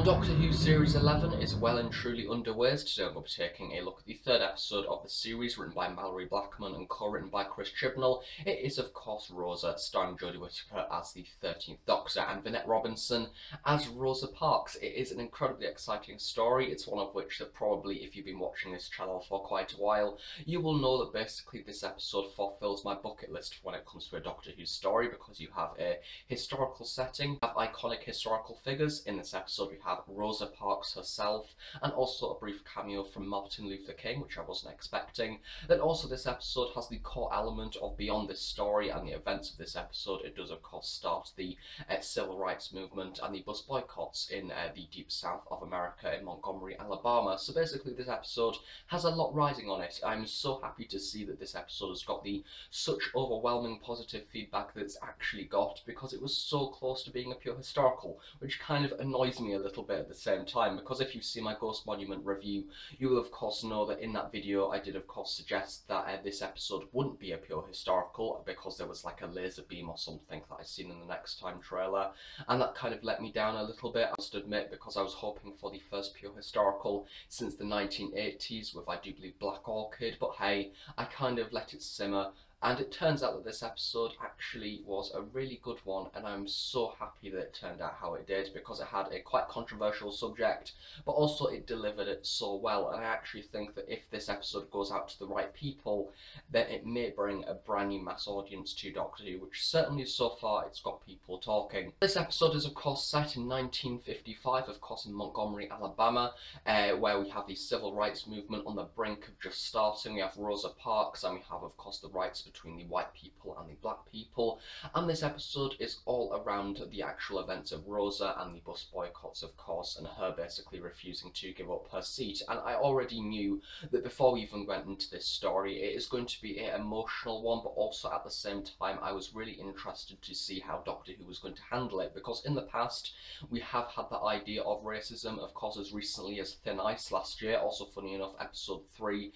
Well, Doctor Who Series 11 is well and truly underway. Today we'll be taking a look at the third episode of the series, written by Mallory Blackman and co-written by Chris Chibnall. It is, of course, Rosa, starring Jodie Whittaker as the 13th Doctor and Vinette Robinson as Rosa Parks. It is an incredibly exciting story. It's one of which that probably, if you've been watching this channel for quite a while, you will know that basically this episode fulfills my bucket list when it comes to a Doctor Who story, because you have a historical setting, you have iconic historical figures. In this episode we have Rosa Parks herself, and also a brief cameo from Martin Luther King, which I wasn't expecting. Then also this episode has the core element of beyond this story and the events of this episode. It does of course start the civil rights movement and the bus boycotts in the deep south of America in Montgomery, Alabama. So basically this episode has a lot riding on it. I'm so happy to see that this episode has got the such overwhelming positive feedback that it's actually got, because it was so close to being a pure historical, which kind of annoys me a little bit at the same time, because if you see my Ghost Monument review, you will of course know that in that video I did of course suggest that this episode wouldn't be a pure historical, because there was like a laser beam or something that I seen in the Next Time trailer, and that kind of let me down a little bit, I must admit, because I was hoping for the first pure historical since the 1980s with, I do believe, Black Orchid. But hey, I kind of let it simmer. And it turns out that this episode actually was a really good one, and I'm so happy that it turned out how it did, because it had a quite controversial subject, but also it delivered it so well. And I actually think that if this episode goes out to the right people, then it may bring a brand new mass audience to Doctor Who, which certainly so far it's got people talking. This episode is of course set in 1955, of course in Montgomery, Alabama, where we have the civil rights movement on the brink of just starting. We have Rosa Parks, and we have of course the rights between the white people and the black people, and this episode is all around the actual events of Rosa and the bus boycotts of course, and her basically refusing to give up her seat. And I already knew that before we even went into this story it is going to be an emotional one, but also at the same time I was really interested to see how Doctor Who was going to handle it, because in the past we have had the idea of racism, of course as recently as Thin Ice last year. Also funny enough, episode 3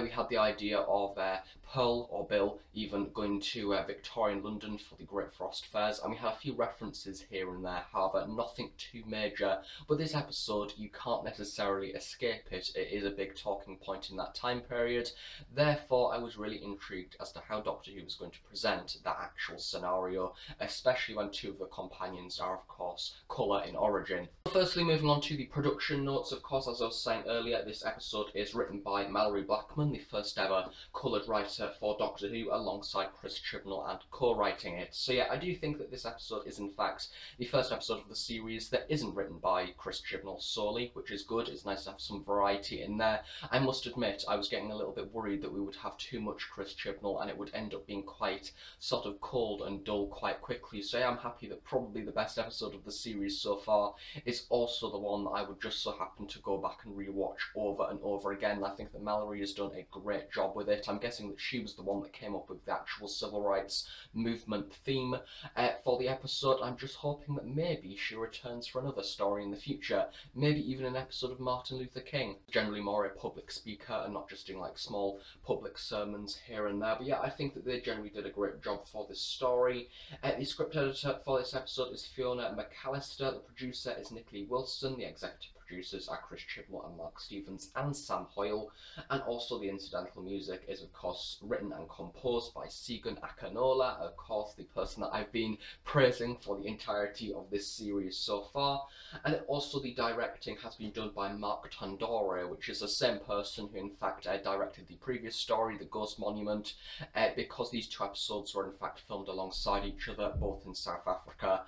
we had the idea of Pearl or Bill even going to Victorian London for the Great Frost Fairs, and we had a few references here and there, however nothing too major. But this episode, you can't necessarily escape it. It is a big talking point in that time period. Therefore I was really intrigued as to how Doctor Who was going to present that actual scenario, especially when two of the companions are of course colour in origin. Firstly, moving on to the production notes, of course as I was saying earlier, this episode is written by Mallory Blackman, the first ever coloured writer for Doctor Who, alongside Chris Chibnall and co-writing it. So yeah, I do think that this episode is in fact the first episode of the series that isn't written by Chris Chibnall solely, which is good. It's nice to have some variety in there. I must admit I was getting a little bit worried that we would have too much Chris Chibnall and it would end up being quite sort of cold and dull quite quickly. So yeah, I'm happy that probably the best episode of the series so far is also the one that I would just so happen to go back and rewatch over and over again. I think that Mallory has done a great job with it. I'm guessing that she was the one that came up with the actual civil rights movement theme for the episode. I'm just hoping that maybe she returns for another story in the future, maybe even an episode of Martin Luther King. Generally more a public speaker and not just doing like small public sermons here and there. But yeah, I think that they generally did a great job for this story. The script editor for this episode is Fiona McAllister, the producer is Nick Lee Wilson, the executive producers are Chris Chibnall and Mark Stevens and Sam Hoyle, and also the incidental music is of course written and composed by Segun Akinola, of course the person that I've been praising for the entirety of this series so far. And also the directing has been done by Mark Tandore, which is the same person who in fact directed the previous story, The Ghost Monument, because these two episodes were in fact filmed alongside each other, both in South Africa.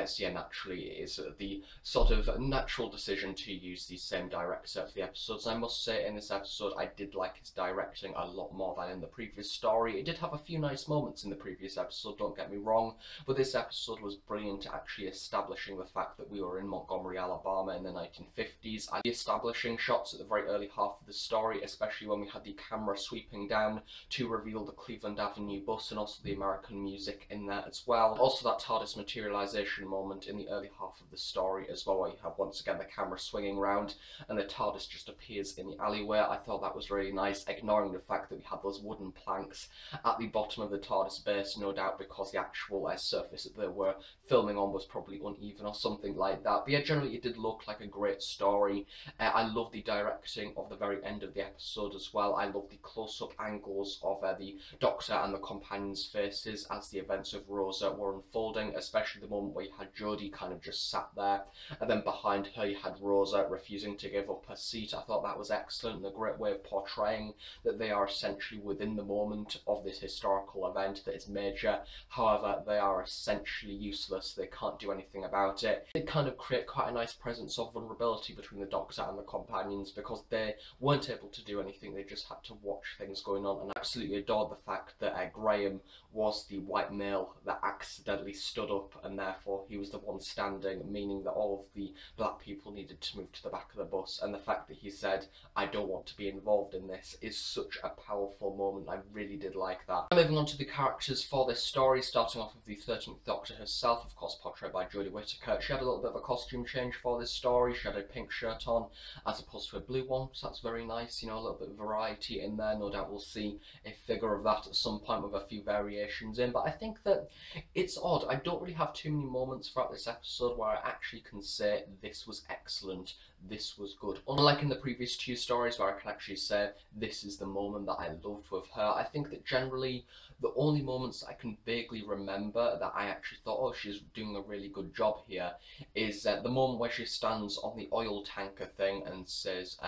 So yeah, naturally it is the sort of natural decision to use the same director for the episodes. I must say in this episode I did like his directing a lot more than in the previous story. It did have a few nice moments in the previous episode, don't get me wrong, but this episode was brilliant at actually establishing the fact that we were in Montgomery, Alabama in the 1950s, and the establishing shots at the very early half of the story, especially when we had the camera sweeping down to reveal the Cleveland Avenue bus and also the American music in there as well. Also that TARDIS materialization moment in the early half of the story as well, where you have once again the camera swinging swinging round and the TARDIS just appears in the alleyway. I thought that was really nice, ignoring the fact that we had those wooden planks at the bottom of the TARDIS base, no doubt because the actual surface that they were filming on was probably uneven or something like that. But yeah, generally it did look like a great story. I love the directing of the very end of the episode as well. I love the close-up angles of the Doctor and the companions' faces as the events of Rosa were unfolding, especially the moment where you had Jodie kind of just sat there, and then behind her you had Rosa refusing to give up her seat. I thought that was excellent and a great way of portraying that they are essentially within the moment of this historical event that is major. However, they are essentially useless. They can't do anything about it. It kind of create quite a nice presence of vulnerability between the Doctor and the companions because they weren't able to do anything. They just had to watch things going on, and I absolutely adored the fact that Graham was the white male that accidentally stood up, and therefore he was the one standing, meaning that all of the black people needed to move to the back of the bus. And the fact that he said, "I don't want to be involved in this," is such a powerful moment. I really did like that. Moving on to the characters for this story, starting off with the 13th Doctor herself, of course portrayed by Jodie Whittaker. She had a little bit of a costume change for this story. She had a pink shirt on as opposed to a blue one, so that's very nice, you know, a little bit of variety in there. No doubt we'll see a figure of that at some point with a few variations in, but I think that it's odd. I don't really have too many moments throughout this episode where I actually can say this was excellent, this was good. Unlike in the previous two stories where I can actually say this is the moment that I loved with her, I think that generally the only moments I can vaguely remember that I actually thought, oh, she's doing a really good job here, is the moment where she stands on the oil tanker thing and says,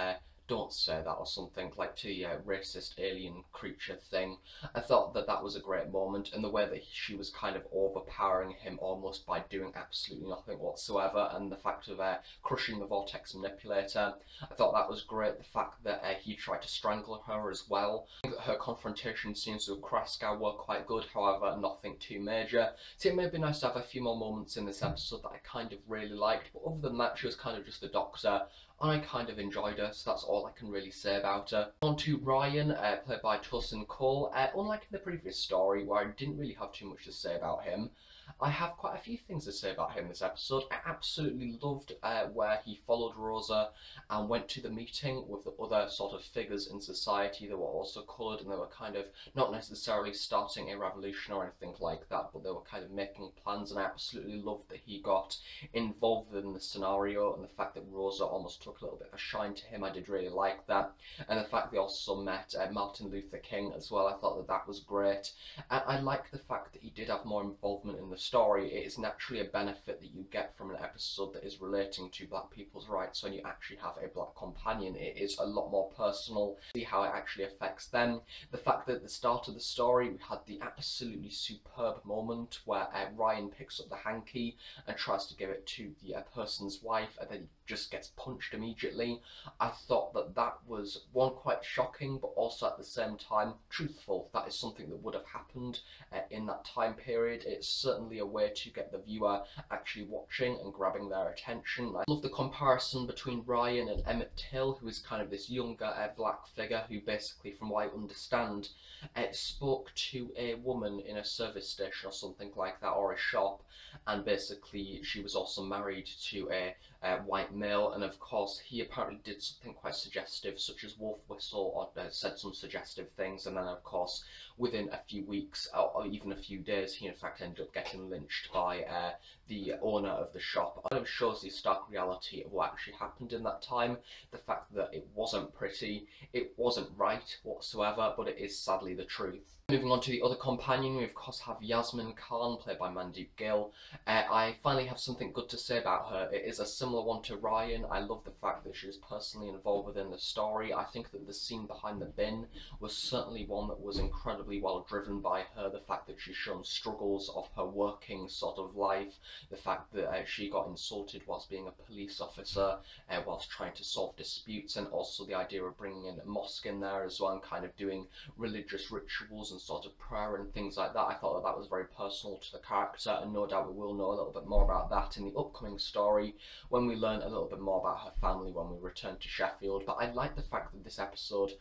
"Don't say that," or something, like to the racist alien creature thing. I thought that that was a great moment, and the way that she was kind of overpowering him almost by doing absolutely nothing whatsoever, and the fact of crushing the vortex manipulator, I thought that was great. The fact that he tried to strangle her as well. I think that her confrontation scenes with Kraskow were quite good, however nothing too major. So it may be nice to have a few more moments in this episode that I kind of really liked, but other than that she was kind of just the Doctor, and I kind of enjoyed her, so that's all I can really say about her. On to Ryan, played by Tosin Cole. Unlike in the previous story, where I didn't really have too much to say about him, I have quite a few things to say about him this episode. I absolutely loved where he followed Rosa and went to the meeting with the other sort of figures in society that were also coloured, and they were kind of not necessarily starting a revolution or anything like that, but they were kind of making plans, and I absolutely loved that he got involved in the scenario, and the fact that Rosa almost took a little bit of a shine to him. I did really like that, and the fact they also met Martin Luther King as well. I thought that that was great, and I like the fact that he did have more involvement in the story. It is naturally a benefit that you get from an episode that is relating to black people's rights. When you actually have a black companion, it is a lot more personal. See how it actually affects them. The fact that at the start of the story we had the absolutely superb moment where Ryan picks up the hanky and tries to give it to the person's wife, and then he just gets punched immediately. I thought that that was, one, quite shocking, but also at the same time truthful. That is something that would have happened in that time period. It's certainly a way to get the viewer actually watching and grabbing their attention. I love the comparison between Ryan and Emmett Till, who is kind of this younger black figure who basically, from what I understand, spoke to a woman in a service station or something like that, or a shop, and basically she was also married to a white male, and of course he apparently did something quite suggestive, such as wolf whistle, or said some suggestive things, and then of course within a few weeks or even a few days he in fact ended up getting lynched by the owner of the shop. It kind of shows the stark reality of what actually happened in that time. The fact that it wasn't pretty, it wasn't right whatsoever, but it is sadly the truth. Moving on to the other companion, we of course have Yasmin Khan, played by Mandeep Gill. I finally have something good to say about her. It is a similar one to Ryan. I love the fact that she is personally involved within the story. I think that the scene behind the bin was certainly one that was incredibly well driven by her. The fact that she's shown struggles of her working sort of life, the fact that she got insulted whilst being a police officer, whilst trying to solve disputes, and also the idea of bringing in a mosque in there as well and kind of doing religious rituals and sort of prayer and things like that. I thought that that was very personal to the character, and no doubt we will know a little bit more about that in the upcoming story when we learn a little bit more about her family when we return to Sheffield. But I like the fact that this episode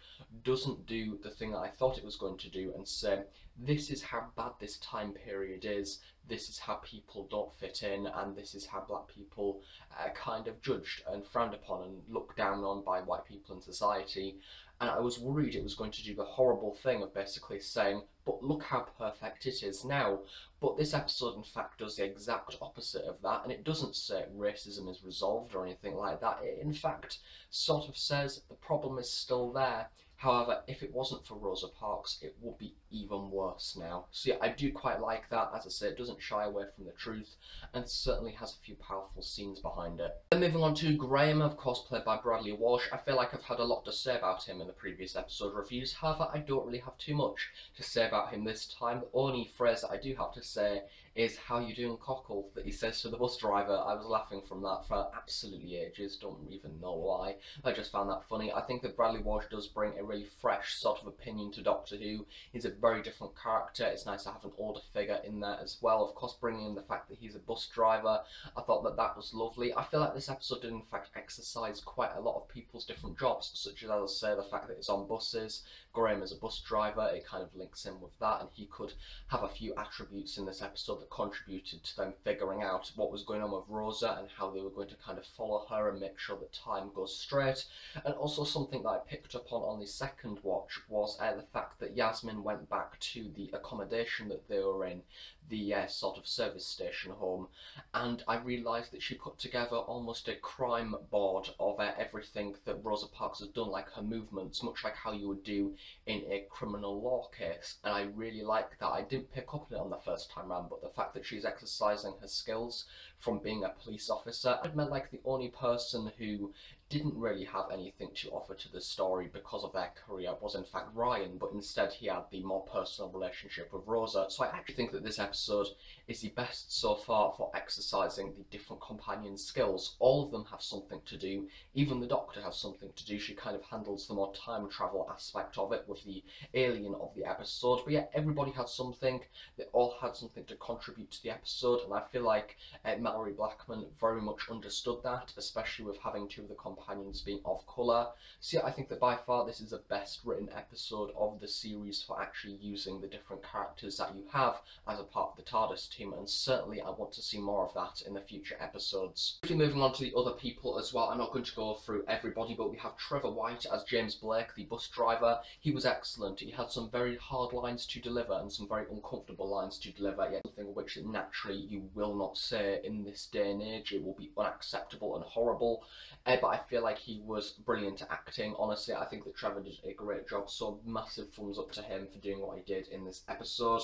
doesn't do the thing that I thought it was going to do and say, this is how bad this time period is, this is how people don't fit in, and this is how black people are kind of judged and frowned upon and looked down on by white people in society. And I was worried it was going to do the horrible thing of basically saying, but look how perfect it is now. But this episode in fact does the exact opposite of that, and it doesn't say racism is resolved or anything like that. It in fact sort of says the problem is still there. However, if it wasn't for Rosa Parks, it would be even worse now. So yeah, I do quite like that. As I say, it doesn't shy away from the truth, and certainly has a few powerful scenes behind it. Then moving on to Graham, of course played by Bradley Walsh. I feel like I've had a lot to say about him in the previous episode reviews. However, I don't really have too much to say about him this time. The only phrase that I do have to say is "how you doing, cockle," that he says to the bus driver. I was laughing from that for absolutely ages, don't even know why. I just found that funny. I think that Bradley Walsh does bring a really fresh sort of opinion to Doctor Who. He's a very different character. It's nice to have an older figure in there as well. Of course, bringing in the fact that he's a bus driver, I thought that that was lovely. I feel like this episode did in fact exercise quite a lot of people's different jobs, such as I say, the fact that it's on buses. Graham is a bus driver, it kind of links in with that, and he could have a few attributes in this episode that contributed to them figuring out what was going on with Rosa and how they were going to kind of follow her and make sure that time goes straight. And also something that I picked up on the second watch was the fact that Yasmin went back to the accommodation that they were in, the sort of service station home, and I realised that she put together almost a crime board of everything that Rosa Parks has done, like her movements, much like how you would do in a criminal law case, and I really like that. I didn't pick up on it on the first time round, but the fact that she's exercising her skills from being a police officer, I meant like the only person who didn't really have anything to offer to the story because of their career was in fact Ryan, but instead he had the more personal relationship with Rosa. So I actually think that this episode is the best so far for exercising the different companion skills. All of them have something to do. Even the Doctor has something to do. She kind of handles the more time travel aspect of it with the alien of the episode. But yeah, everybody had something. They all had something to contribute to the episode, and I feel like Mallory Blackman very much understood that, especially with having two of the companions being of colour. So yeah, I think that by far this is the best written episode of the series for actually using the different characters that you have as a part of the TARDIS team, and certainly I want to see more of that in the future episodes. Briefly moving on to the other people as well, I'm not going to go through everybody, but we have Trevor White as James Blake, the bus driver. He was excellent. He had some very hard lines to deliver and some very uncomfortable lines to deliver, yet something which naturally you will not say in this day and age. It will be unacceptable and horrible, but I feel like he was brilliant at acting. Honestly, I think that Trevor did a great job, so massive thumbs up to him for doing what he did in this episode.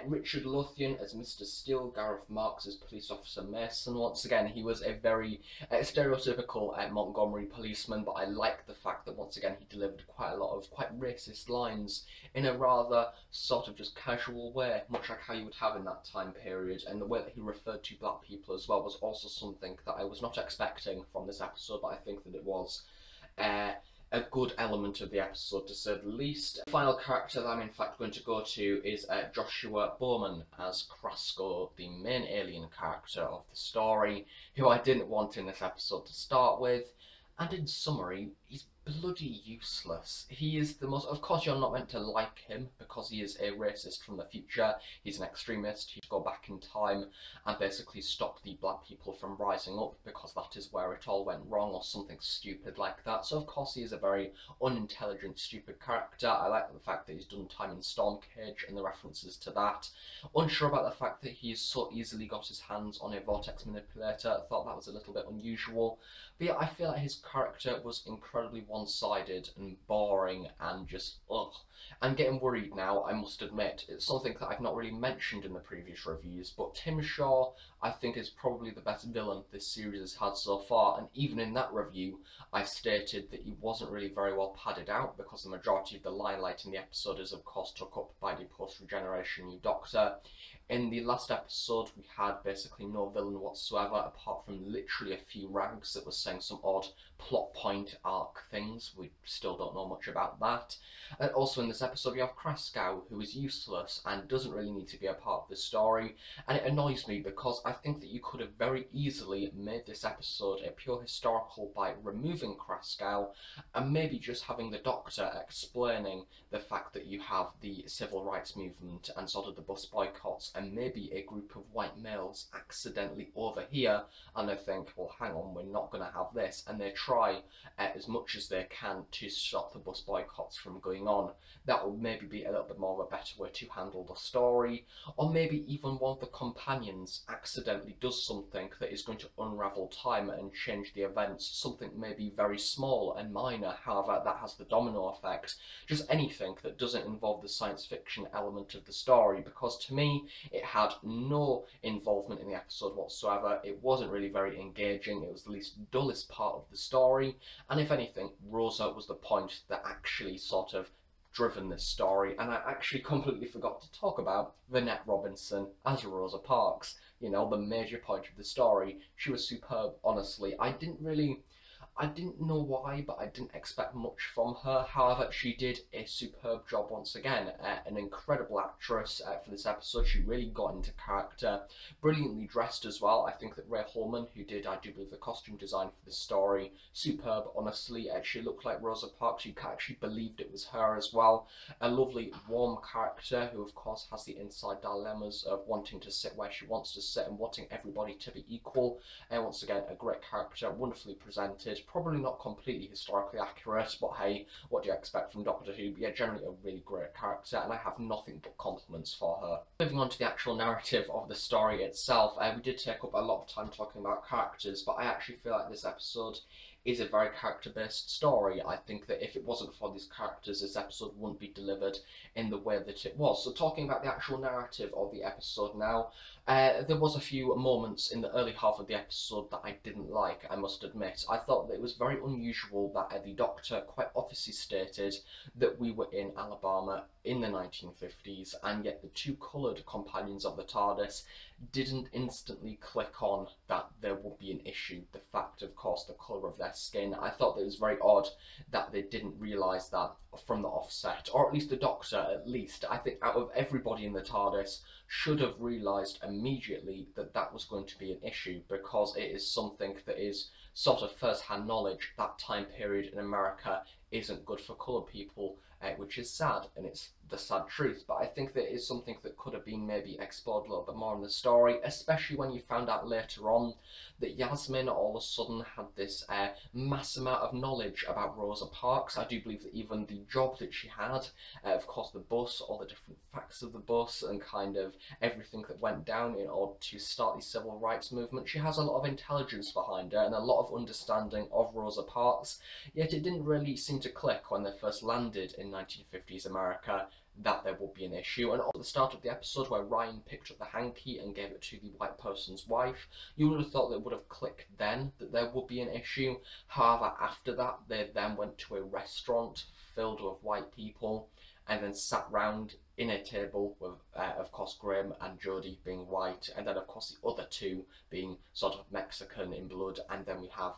Richard Lothian as Mr. Steele, Gareth Marks as Police Officer Mason. Once again, he was a very stereotypical Montgomery policeman, but I like the fact that once again he delivered quite a lot of quite racist lines in a rather sort of just casual way, much like how you would have in that time period, and the way that he referred to black people as well was also something that I was not expecting from this episode, but I think that it was a good element of the episode, to say the least. The final character that I'm in fact going to go to is Joshua Borman as Krasko, the main alien character of the story, who I didn't want in this episode to start with. And in summary, he's bloody useless. He is the most... Of course, you're not meant to like him because he is a racist from the future. He's an extremist. He'd go back in time and basically stop the black people from rising up because that is where it all went wrong, or something stupid like that. So, of course, he is a very unintelligent, stupid character. I like the fact that he's done time in Stormcage and the references to that. Unsure about the fact that he's so easily got his hands on a vortex manipulator. I thought that was a little bit unusual. But yeah, I feel like his character was incredibly one-sided and boring and just ugh. I'm getting worried now, I must admit. It's something that I've not really mentioned in the previous reviews, but Tim Shaw I think is probably the best villain this series has had so far, and even in that review I stated that he wasn't really very well padded out because the majority of the limelight in the episode is of course took up by the post-regeneration New Doctor. In the last episode we had basically no villain whatsoever apart from literally a few rags that was saying some odd plot point arc thing things. We still don't know much about that. Also in this episode we have Kraskow, who is useless and doesn't really need to be a part of the story, and it annoys me because I think that you could have very easily made this episode a pure historical by removing Kraskow and maybe just having the Doctor explaining the fact that you have the civil rights movement and sort of the bus boycotts, and maybe a group of white males accidentally overhear and they think, well, hang on, we're not going to have this, and they try as much as they can to stop the bus boycotts from going on. That would maybe be a little bit more of a better way to handle the story. Or maybe even one of the companions accidentally does something that is going to unravel time and change the events, something maybe very small and minor, however that has the domino effect. Just anything that doesn't involve the science fiction element of the story, because to me it had no involvement in the episode whatsoever. It wasn't really very engaging, it was the least dullest part of the story, and if anything, Rosa was the point that actually sort of driven this story. And I actually completely forgot to talk about Vanette Robinson as Rosa Parks, you know, the major point of the story. She was superb, honestly. I didn't know why, but I didn't expect much from her. However, she did a superb job once again. An incredible actress for this episode. She really got into character. Brilliantly dressed as well. I think that Ray Holman, who did, I do believe, the costume design for this story, superb, honestly. She looked like Rosa Parks. You actually believed it was her as well. A lovely, warm character who, of course, has the inside dilemmas of wanting to sit where she wants to sit and wanting everybody to be equal. And once again, a great character, wonderfully presented. Probably not completely historically accurate, but hey, what do you expect from Doctor Who? Yeah, generally a really great character, and I have nothing but compliments for her. Moving on to the actual narrative of the story itself, we did take up a lot of time talking about characters, but I actually feel like this episode is a very character-based story. I think that if it wasn't for these characters, this episode wouldn't be delivered in the way that it was. So talking about the actual narrative of the episode now, there was a few moments in the early half of the episode that I didn't like, I must admit. I thought that it was very unusual that the Doctor quite obviously stated that we were in Alabama in the 1950s, and yet the two coloured companions of the TARDIS didn't instantly click on that there would be an issue. The fact, of course, the colour of their skin. I thought that it was very odd that they didn't realise that from the offset, or at least the Doctor, at least. I think out of everybody in the TARDIS should have realised immediately that that was going to be an issue, because it is something that is sort of first-hand knowledge. That time period in America isn't good for coloured people, which is sad, and it's the sad truth. But I think that is something that could have been maybe explored a little bit more in the story, especially when you found out later on that Yasmin all of a sudden had this mass amount of knowledge about Rosa Parks. I do believe that even the job that she had, of course the bus, all the different facts of the bus, and kind of everything that went down in order to start the civil rights movement, she has a lot of intelligence behind her and a lot of understanding of Rosa Parks, yet it didn't really seem to click when they first landed in 1950s America that there would be an issue. And at the start of the episode where Ryan picked up the hanky and gave it to the white person's wife, you would have thought that it would have clicked then that there would be an issue. However, after that, they then went to a restaurant filled with white people and then sat round in a table with, of course, Graham and Jodie being white, and then, of course, the other two being sort of Mexican in blood, and then we have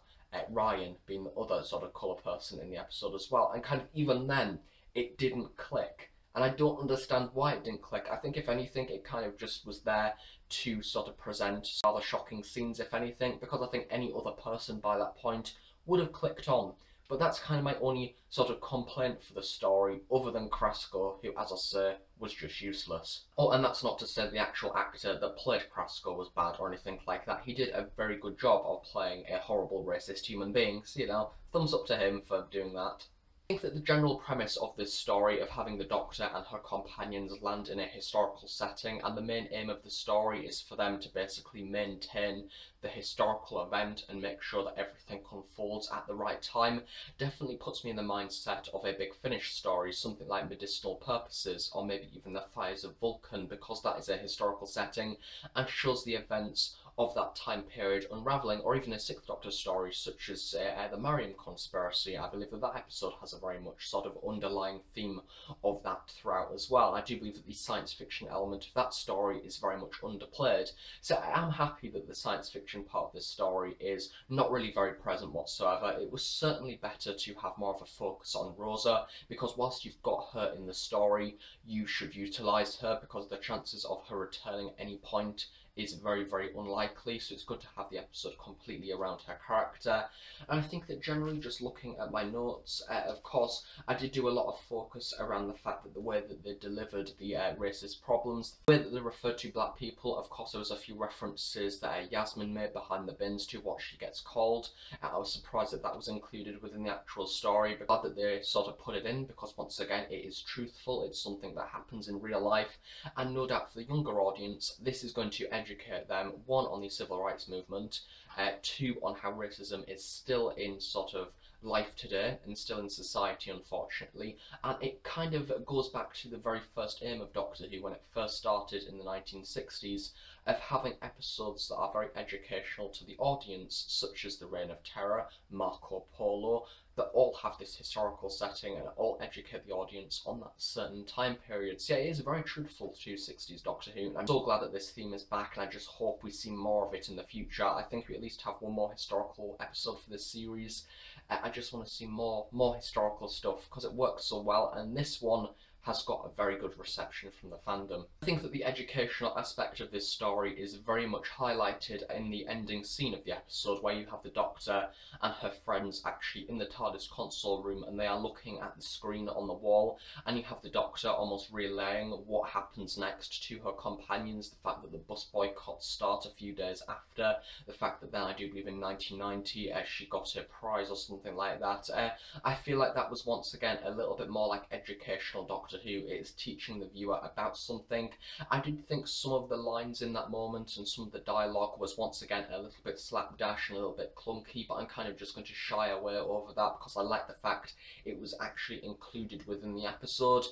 Ryan being the other sort of colour person in the episode as well. And kind of even then, it didn't click. And I don't understand why it didn't click. I think if anything, it kind of just was there to sort of present rather shocking scenes, if anything, because I think any other person by that point would have clicked on. But that's kind of my only sort of complaint for the story, other than Kraskow, who, as I say, was just useless. Oh, and that's not to say the actual actor that played Kraskow was bad or anything like that. He did a very good job of playing a horrible racist human being, so, you know, thumbs up to him for doing that. I think that the general premise of this story of having the Doctor and her companions land in a historical setting, and the main aim of the story is for them to basically maintain the historical event and make sure that everything unfolds at the right time, definitely puts me in the mindset of a Big Finish story, something like Medicinal Purposes, or maybe even The Fires of Vulcan, because that is a historical setting and shows the events of that time period unravelling, or even a Sixth Doctor story such as the Mariam conspiracy. I believe that that episode has a very much sort of underlying theme of that throughout as well. I do believe that the science fiction element of that story is very much underplayed, so I am happy that the science fiction part of this story is not really very present whatsoever. It was certainly better to have more of a focus on Rosa, because whilst you've got her in the story, you should utilise her, because the chances of her returning at any point is very, very unlikely, so it's good to have the episode completely around her character. And I think that generally, just looking at my notes, of course, I did do a lot of focus around the fact that the way that they delivered the racist problems, the way that they referred to black people. Of course, there was a few references that Yasmin made behind the bins to what she gets called. I was surprised that that was included within the actual story, but glad that they sort of put it in, because once again, it is truthful, it's something that happens in real life, and no doubt for the younger audience, this is going to educate them, one, on the civil rights movement, two, on how racism is still in sort of life today and still in society, unfortunately. And it kind of goes back to the very first aim of Doctor Who when it first started in the 1960s, of having episodes that are very educational to the audience, such as The Reign of Terror, Marco Polo, that all have this historical setting and all educate the audience on that certain time period. So yeah, it is very truthful to 60s Doctor Who, and I'm so glad that this theme is back, and I just hope we see more of it in the future. I think we at least have one more historical episode for this series. I just want to see more historical stuff, because it works so well, and this one has got a very good reception from the fandom. I think that the educational aspect of this story is very much highlighted in the ending scene of the episode, where you have the Doctor and her friends actually in the TARDIS console room, and they are looking at the screen on the wall, and you have the Doctor almost relaying what happens next to her companions, the fact that the bus boycotts start a few days after, the fact that then, I do believe in 1990, she got a prize or something like that. I feel like that was once again a little bit more like educational Doctor Who. It is teaching the viewer about something. I did think some of the lines in that moment and some of the dialogue was once again a little bit slapdash and a little bit clunky, but I'm kind of just going to shy away over that, because I like the fact it was actually included within the episode.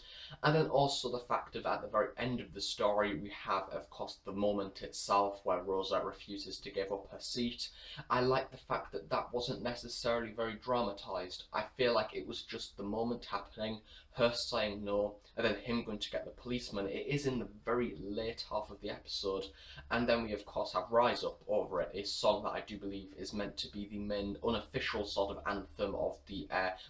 And then also the fact of, at the very end of the story, we have, of course, the moment itself where Rosa refuses to give up her seat. I like the fact that that wasn't necessarily very dramatised. I feel like it was just the moment happening, her saying no, and then him going to get the policeman. It is in the very late half of the episode, and then we of course have Rise Up over it, a song that I do believe is meant to be the main unofficial sort of anthem of the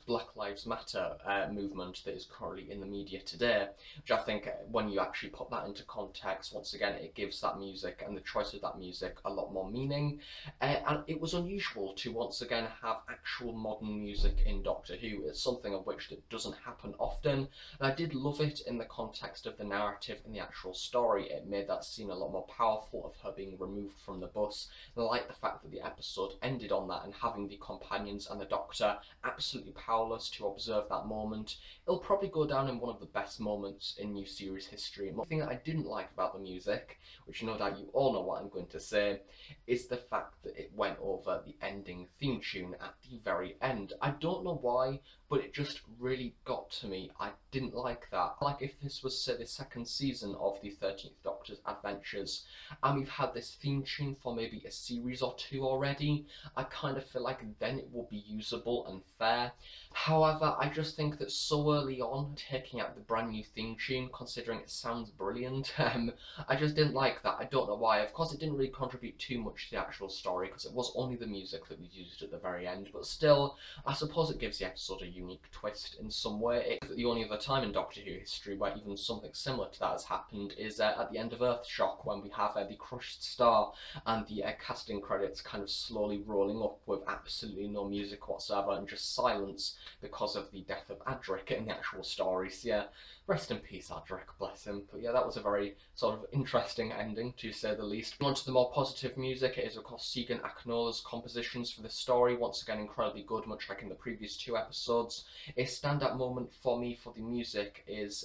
Black Lives Matter movement that is currently in the media today, which I think when you actually put that into context, once again, it gives that music and the choice of that music a lot more meaning. And it was unusual to once again have actual modern music in Doctor Who. It's something of which that doesn't happen often, and I did love it in the context of the narrative and the actual story. It made that scene a lot more powerful, of her being removed from the bus. And I like the fact that the episode ended on that, and having the companions and the Doctor absolutely powerless to observe that moment. It'll probably go down in one of the best moments in new series history. And one thing that I didn't like about the music, which no doubt you all know what I'm going to say, is the fact that it went over the ending theme tune at the very end. I don't know why, but it just really got to me. I didn't like that. Like if this was, say, the second season of the 13th Doctor's adventures, and we've had this theme tune for maybe a series or two already, I kind of feel like then it will be usable and fair. However, I just think that so early on, taking out the brand new theme tune, considering it sounds brilliant, I just didn't like that. I don't know why. Of course, it didn't really contribute too much to the actual story, because it was only the music that was used at the very end, but still, I suppose it gives the episode a unique twist in some way. The only other time in Doctor Who history where even something similar to that has happened is at the end of Earthshock, when we have the crushed star and the casting credits kind of slowly rolling up with absolutely no music whatsoever and just silence because of the death of Adric in the actual story. So yeah, rest in peace Adric, bless him. But yeah, that was a very sort of interesting ending, to say the least. On to the more positive music, it is of course Segan Aknola's compositions for this story, once again incredibly good, much like in the previous two episodes. A standout moment for me for the music is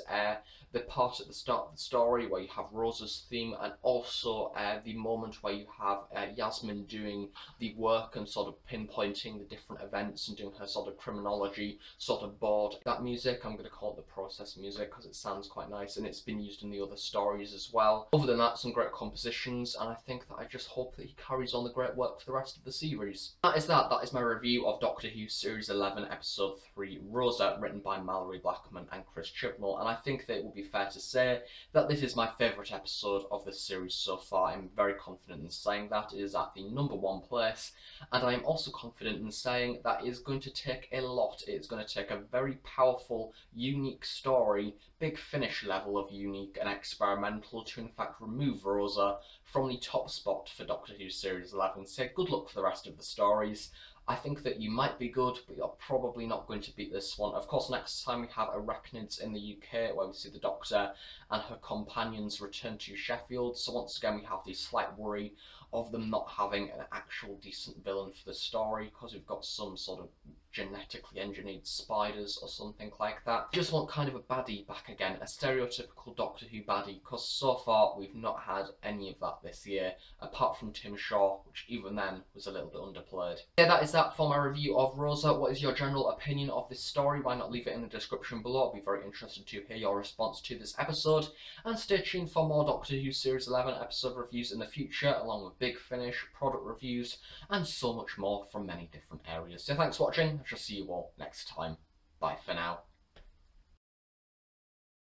the part at the start of the story where you have Rosa's theme, and also the moment where you have Yasmin doing the work and sort of pinpointing the different events and doing her sort of criminology sort of board. That music, I'm going to call it the process music because it sounds quite nice, and it's been used in the other stories as well. Other than that, some great compositions, and I think that I just hope that he carries on the great work for the rest of the series. That is my review of Doctor Who Series 11 Episode 3 Rosa, written by Mallory Blackman and Chris Chibnall, and I think that it would be fair to say that this is my favourite episode of the series so far. I'm very confident in saying that. It is at the #1 place, and I am also confident in saying that it is going to take a lot. It's going to take a very powerful, unique story, big finish level of unique and experimental to in fact remove Rosa from the top spot for Doctor Who Series 11. So good luck for the rest of the stories. I think that you might be good, but you're probably not going to beat this one. Of course, next time we have Arachnids in the UK, where we see the Doctor and her companions return to Sheffield. So once again, we have the slight worry of them not having an actual decent villain for the story, because we've got some sort of genetically engineered spiders or something like that. Just want kind of a baddie back again, a stereotypical Doctor Who baddie, because so far we've not had any of that this year, apart from Tim Shaw, which even then was a little bit underplayed. Yeah, that is that for my review of Rosa. What is your general opinion of this story? Why not leave it in the description below? I'll be very interested to hear your response to this episode, and stay tuned for more Doctor Who Series 11 episode reviews in the future, along with Big Finish, product reviews, and so much more from many different areas. So thanks for watching. I shall see you all next time. Bye for now.